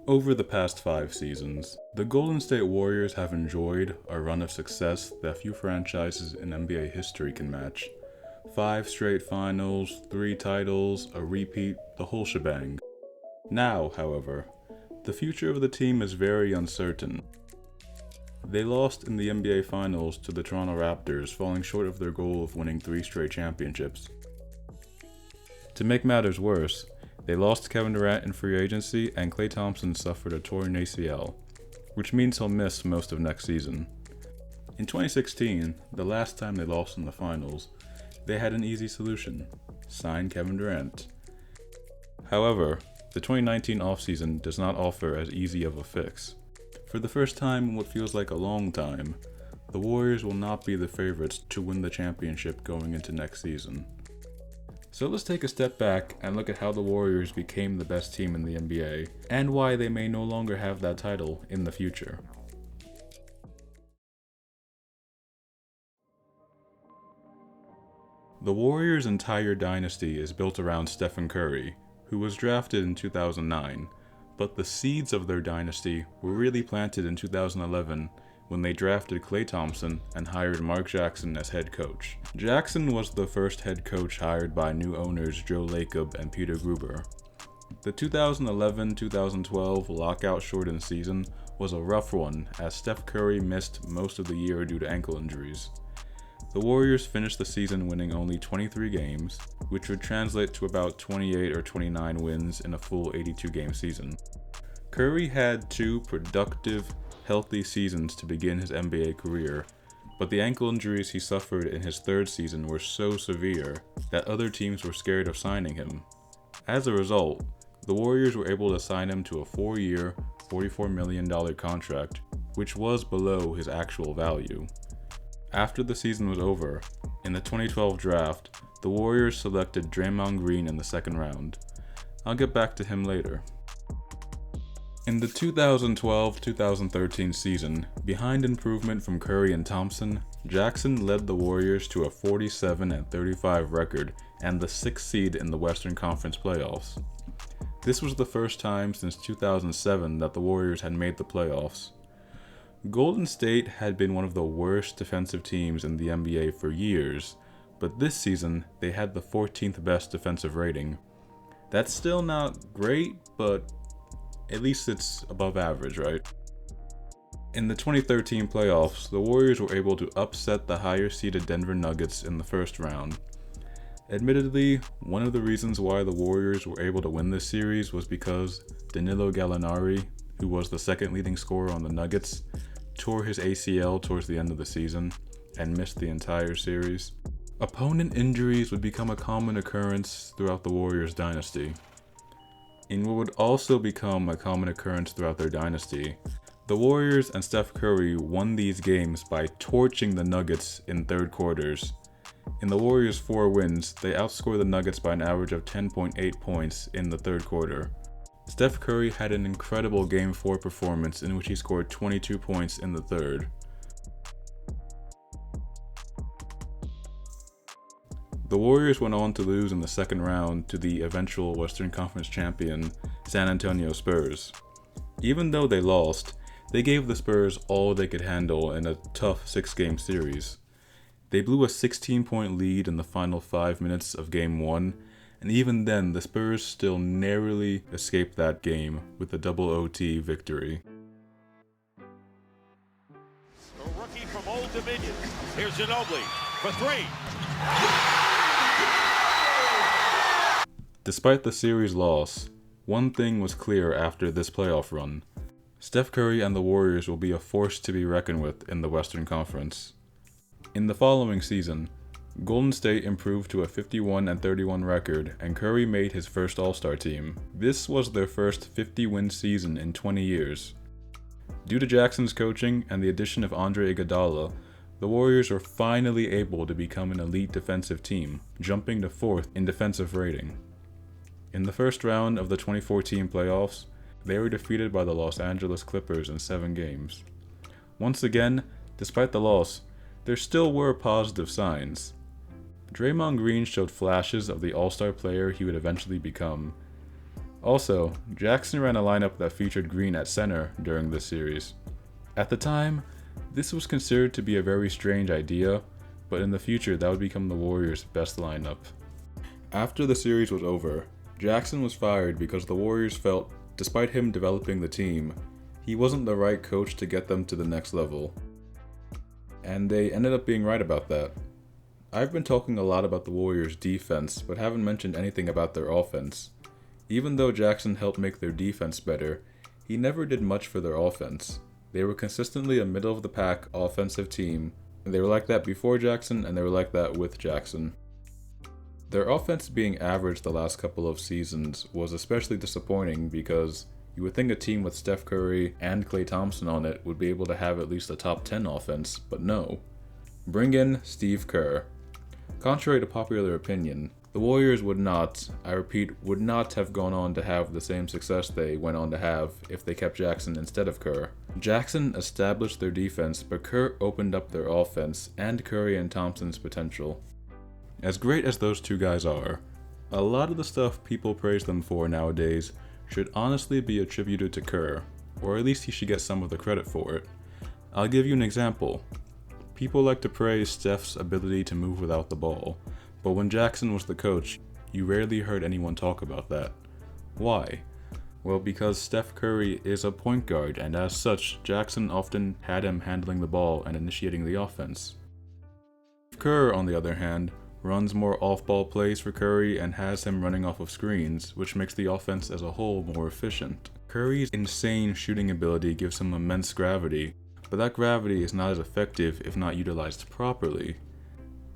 Over the past 5 seasons, the Golden State Warriors have enjoyed a run of success that few franchises in NBA history can match. 5 straight finals, 3 titles, a repeat, the whole shebang. Now, however, the future of the team is very uncertain. They lost in the NBA Finals to the Toronto Raptors, falling short of their goal of winning 3 straight championships. To make matters worse, they lost Kevin Durant in free agency, and Klay Thompson suffered a torn ACL, which means he'll miss most of next season. In 2016, the last time they lost in the finals, they had an easy solution: sign Kevin Durant. However, the 2019 offseason does not offer as easy of a fix. For the first time in what feels like a long time, the Warriors will not be the favorites to win the championship going into next season. So let's take a step back and look at how the Warriors became the best team in the NBA, and why they may no longer have that title in the future. The Warriors' entire dynasty is built around Stephen Curry, who was drafted in 2009, but the seeds of their dynasty were really planted in 2011 when they drafted Klay Thompson and hired Mark Jackson as head coach. Jackson was the first head coach hired by new owners Joe Lacob and Peter Gruber. The 2011-2012 lockout-shortened season was a rough one, as Steph Curry missed most of the year due to ankle injuries. The Warriors finished the season winning only 23 games, which would translate to about 28 or 29 wins in a full 82-game season. Curry had 2 productive, healthy seasons to begin his NBA career, but the ankle injuries he suffered in his 3rd season were so severe that other teams were scared of signing him. As a result, the Warriors were able to sign him to a 4-year, $44 million contract, which was below his actual value. After the season was over, in the 2012 draft, the Warriors selected Draymond Green in the 2nd round. I'll get back to him later. In the 2012-2013 season, behind improvement from Curry and Thompson, Jackson led the Warriors to a 47-35 record and the 6th seed in the Western Conference playoffs. This was the first time since 2007 that the Warriors had made the playoffs. Golden State had been one of the worst defensive teams in the NBA for years, but this season they had the 14th best defensive rating. That's still not great, but at least it's above average, right? In the 2013 playoffs, the Warriors were able to upset the higher-seeded Denver Nuggets in the 1st round. Admittedly, one of the reasons why the Warriors were able to win this series was because Danilo Gallinari, who was the 2nd leading scorer on the Nuggets, tore his ACL towards the end of the season and missed the entire series. Opponent injuries would become a common occurrence throughout the Warriors' dynasty. In what would also become a common occurrence throughout their dynasty, the Warriors and Steph Curry won these games by torching the Nuggets in 3rd quarters. In the Warriors' 4 wins, they outscored the Nuggets by an average of 10.8 points in the 3rd quarter. Steph Curry had an incredible Game 4 performance in which he scored 22 points in the 3rd. The Warriors went on to lose in the 2nd round to the eventual Western Conference champion San Antonio Spurs. Even though they lost, they gave the Spurs all they could handle in a tough 6-game series. They blew a 16-point lead in the final 5 minutes of Game 1, and even then the Spurs still narrowly escaped that game with a double OT victory. A rookie from Old Dominion. Here's Ginobili for 3. Despite the series loss, one thing was clear after this playoff run: Steph Curry and the Warriors will be a force to be reckoned with in the Western Conference. In the following season, Golden State improved to a 51-31 record, and Curry made his first All-Star team. This was their first 50-win season in 20 years. Due to Jackson's coaching and the addition of Andre Iguodala, the Warriors were finally able to become an elite defensive team, jumping to 4th in defensive rating. In the 1st round of the 2014 playoffs, they were defeated by the Los Angeles Clippers in 7 games. Once again, despite the loss, there still were positive signs. Draymond Green showed flashes of the all-star player he would eventually become. Also, Jackson ran a lineup that featured Green at center during this series. At the time, this was considered to be a very strange idea, but in the future that would become the Warriors' best lineup. After the series was over, Jackson was fired because the Warriors felt, despite him developing the team, he wasn't the right coach to get them to the next level. And they ended up being right about that. I've been talking a lot about the Warriors' defense, but haven't mentioned anything about their offense. Even though Jackson helped make their defense better, he never did much for their offense. They were consistently a middle-of-the-pack offensive team. They were like that before Jackson, and they were like that with Jackson. Their offense being average the last couple of seasons was especially disappointing because you would think a team with Steph Curry and Klay Thompson on it would be able to have at least a top 10 offense, but no. Bring in Steve Kerr. Contrary to popular opinion, the Warriors would not, I repeat, would not have gone on to have the same success they went on to have if they kept Jackson instead of Kerr. Jackson established their defense, but Kerr opened up their offense and Curry and Thompson's potential. As great as those two guys are, a lot of the stuff people praise them for nowadays should honestly be attributed to Kerr, or at least he should get some of the credit for it. I'll give you an example. People like to praise Steph's ability to move without the ball, but when Jackson was the coach, you rarely heard anyone talk about that. Why? Well, because Steph Curry is a point guard, and as such, Jackson often had him handling the ball and initiating the offense. Kerr, on the other hand, runs more off-ball plays for Curry and has him running off of screens, which makes the offense as a whole more efficient. Curry's insane shooting ability gives him immense gravity, but that gravity is not as effective if not utilized properly.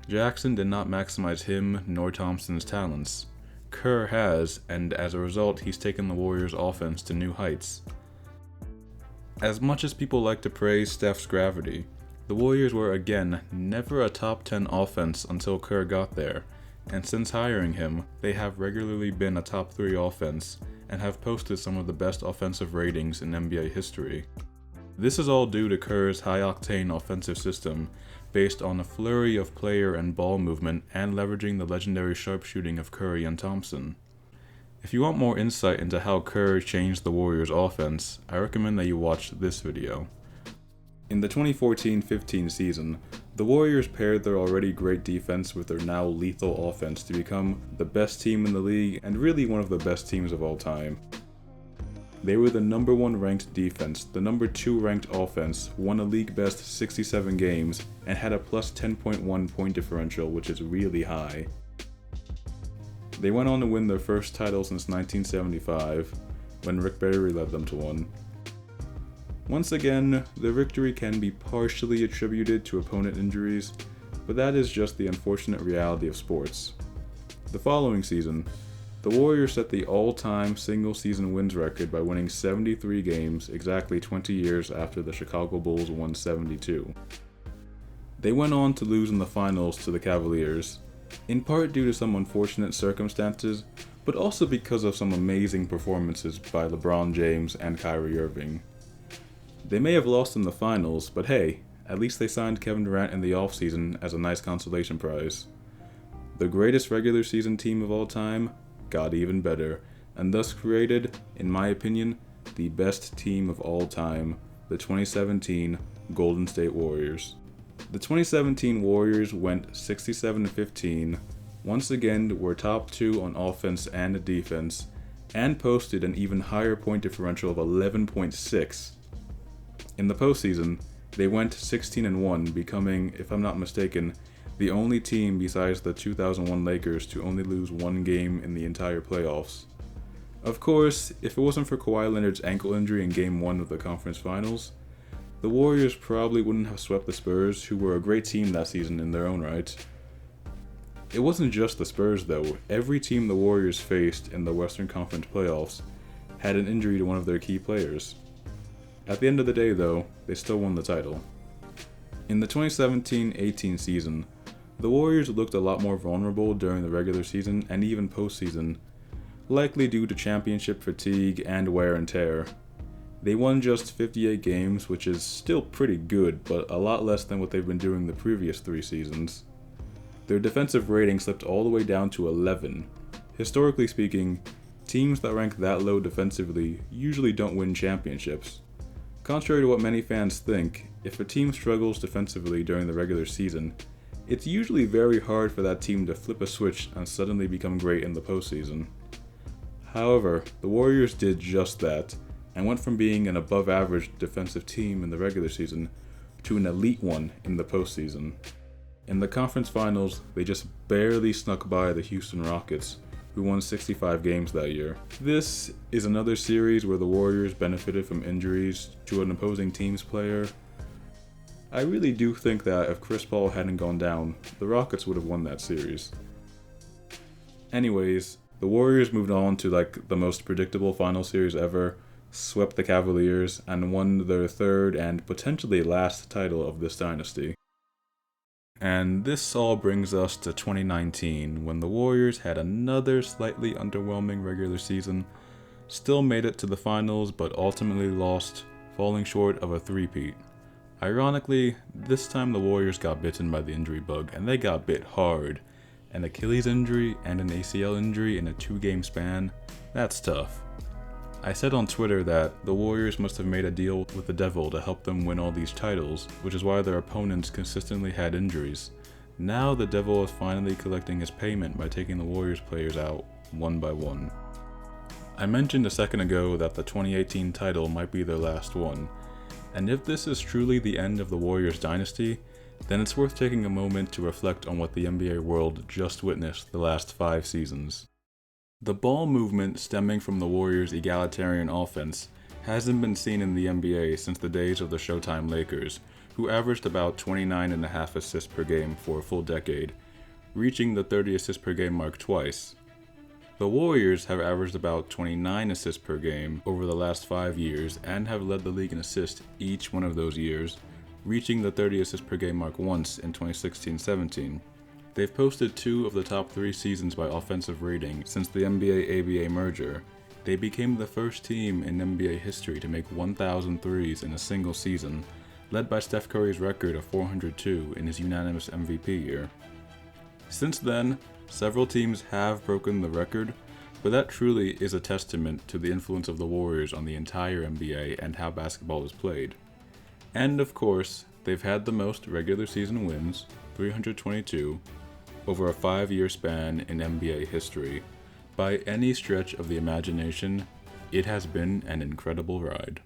Jackson did not maximize him nor Thompson's talents. Kerr has, and as a result, he's taken the Warriors' offense to new heights. As much as people like to praise Steph's gravity, the Warriors were again never a top 10 offense until Kerr got there, and since hiring him, they have regularly been a top 3 offense and have posted some of the best offensive ratings in NBA history. This is all due to Kerr's high-octane offensive system, based on a flurry of player and ball movement and leveraging the legendary sharpshooting of Curry and Thompson. If you want more insight into how Kerr changed the Warriors' offense, I recommend that you watch this video. In the 2014-15 season, the Warriors paired their already great defense with their now lethal offense to become the best team in the league and really one of the best teams of all time. They were the number 1 ranked defense, the number 2 ranked offense, won a league best 67 games, and had a plus 10.1 point differential, which is really high. They went on to win their first title since 1975, when Rick Barry led them to one. Once again, the victory can be partially attributed to opponent injuries, but that is just the unfortunate reality of sports. The following season, the Warriors set the all-time single-season wins record by winning 73 games exactly 20 years after the Chicago Bulls won 72. They went on to lose in the finals to the Cavaliers, in part due to some unfortunate circumstances, but also because of some amazing performances by LeBron James and Kyrie Irving. They may have lost in the finals, but hey, at least they signed Kevin Durant in the offseason as a nice consolation prize. The greatest regular season team of all time got even better, and thus created, in my opinion, the best team of all time, the 2017 Golden State Warriors. The 2017 Warriors went 67-15, once again were top 2 on offense and defense, and posted an even higher point differential of 11.6. In the postseason, they went 16-1, becoming, if I'm not mistaken, the only team besides the 2001 Lakers to only lose 1 game in the entire playoffs. Of course, if it wasn't for Kawhi Leonard's ankle injury in Game 1 of the conference finals, the Warriors probably wouldn't have swept the Spurs, who were a great team that season in their own right. It wasn't just the Spurs though. Every team the Warriors faced in the Western Conference playoffs had an injury to one of their key players. At the end of the day though, they still won the title. In the 2017-18 season, the Warriors looked a lot more vulnerable during the regular season and even postseason, likely due to championship fatigue and wear and tear. They won just 58 games, which is still pretty good, but a lot less than what they've been doing the previous 3 seasons. Their defensive rating slipped all the way down to 11. Historically speaking, teams that rank that low defensively usually don't win championships. Contrary to what many fans think, if a team struggles defensively during the regular season, it's usually very hard for that team to flip a switch and suddenly become great in the postseason. However, the Warriors did just that, and went from being an above-average defensive team in the regular season to an elite one in the postseason. In the conference finals, they just barely snuck by the Houston Rockets, who won 65 games that year. This is another series where the Warriors benefited from injuries to an opposing team's player. I really do think that if Chris Paul hadn't gone down, the Rockets would have won that series. Anyways, the Warriors moved on to the most predictable final series ever, swept the Cavaliers, and won their third and potentially last title of this dynasty. And this all brings us to 2019, when the Warriors had another slightly underwhelming regular season, still made it to the finals but ultimately lost, falling short of a three-peat. Ironically, this time the Warriors got bitten by the injury bug, and they got bit hard. An Achilles injury and an ACL injury in a 2-game span, that's tough. I said on Twitter that the Warriors must have made a deal with the devil to help them win all these titles, which is why their opponents consistently had injuries. Now the devil is finally collecting his payment by taking the Warriors players out one by one. I mentioned a second ago that the 2018 title might be their last one, and if this is truly the end of the Warriors dynasty, then it's worth taking a moment to reflect on what the NBA world just witnessed the last 5 seasons. The ball movement stemming from the Warriors' egalitarian offense hasn't been seen in the NBA since the days of the Showtime Lakers, who averaged about 29.5 assists per game for a full decade, reaching the 30 assists per game mark twice. The Warriors have averaged about 29 assists per game over the last 5 years and have led the league in assists each one of those years, reaching the 30 assists per game mark once in 2016-17. They've posted 2 of the top 3 seasons by offensive rating since the NBA-ABA merger. They became the first team in NBA history to make 1,000 threes in a single season, led by Steph Curry's record of 402 in his unanimous MVP year. Since then, several teams have broken the record, but that truly is a testament to the influence of the Warriors on the entire NBA and how basketball is played. And of course, they've had the most regular season wins, 322, over a 5-year span in NBA history. By any stretch of the imagination, it has been an incredible ride.